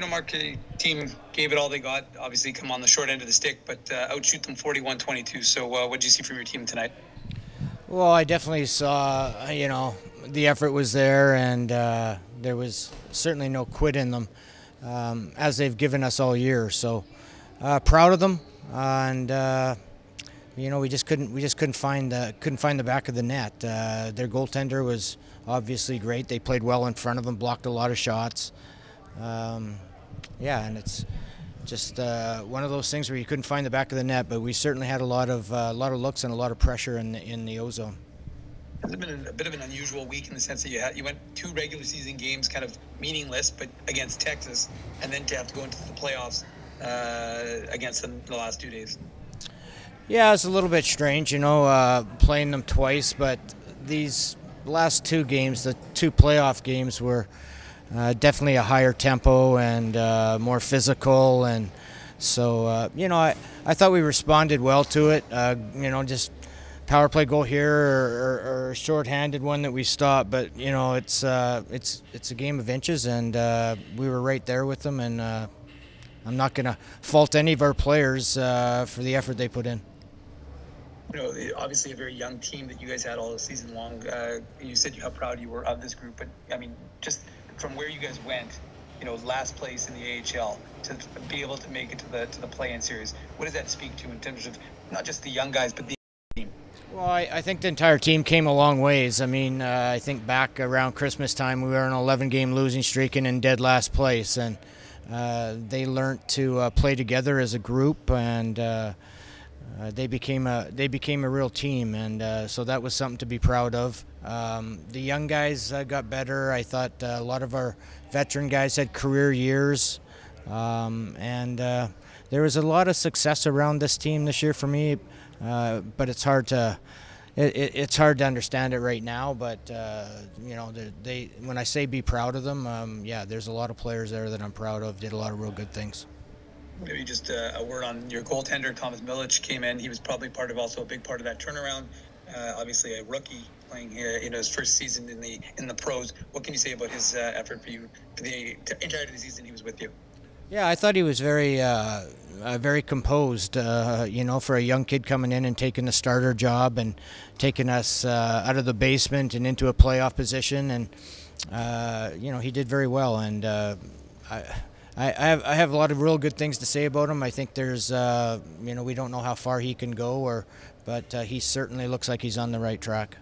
Mark, team gave it all they got. Obviously, come on the short end of the stick, but outshoot them 41-22. So, what did you see from your team tonight? Well, I definitely saw, the effort was there, and there was certainly no quit in them, as they've given us all year. So, proud of them, and we just couldn't find the back of the net. Their goaltender was obviously great. They played well in front of them, blocked a lot of shots. And it's just one of those things where you couldn't find the back of the net, but we certainly had a lot of looks and a lot of pressure in the O-zone. It's been a bit of an unusual week in the sense that you went 2 regular season games kind of meaningless, but against Texas, and then to have to go into the playoffs against them the last 2 days. Yeah, it's a little bit strange, playing them twice, but these last 2 games, the 2 playoff games, were definitely a higher tempo and more physical, and so I thought we responded well to it. Just power play goal here or a shorthanded one that we stopped, but it's a game of inches, and we were right there with them, and I'm not going to fault any of our players for the effort they put in. Obviously a very young team that you guys had all the season long. You said how proud you were of this group, but just from where you guys went, last place in the AHL, to be able to make it to the play-in series, what does that speak to in terms of not just the young guys, but the team? Well, I think the entire team came a long ways. I think back around Christmas time, we were on an 11-game losing streak and in dead last place, and they learned to play together as a group, and they became a real team, and so that was something to be proud of. The young guys got better. I thought a lot of our veteran guys had career years, and there was a lot of success around this team this year for me. But it's hard to understand it right now. But when I say be proud of them, there's a lot of players there that I'm proud of. Did a lot of real good things. Maybe just a word on your goaltender, Thomas Milic came in. He was probably also a big part of that turnaround. Obviously a rookie playing his first season in the pros. What can you say about his effort for you for the entirety of the season he was with you? Yeah, I thought he was very composed, for a young kid coming in and taking the starter job and taking us out of the basement and into a playoff position, and he did very well, and I have a lot of real good things to say about him. I think there's, we don't know how far he can go, but he certainly looks like he's on the right track.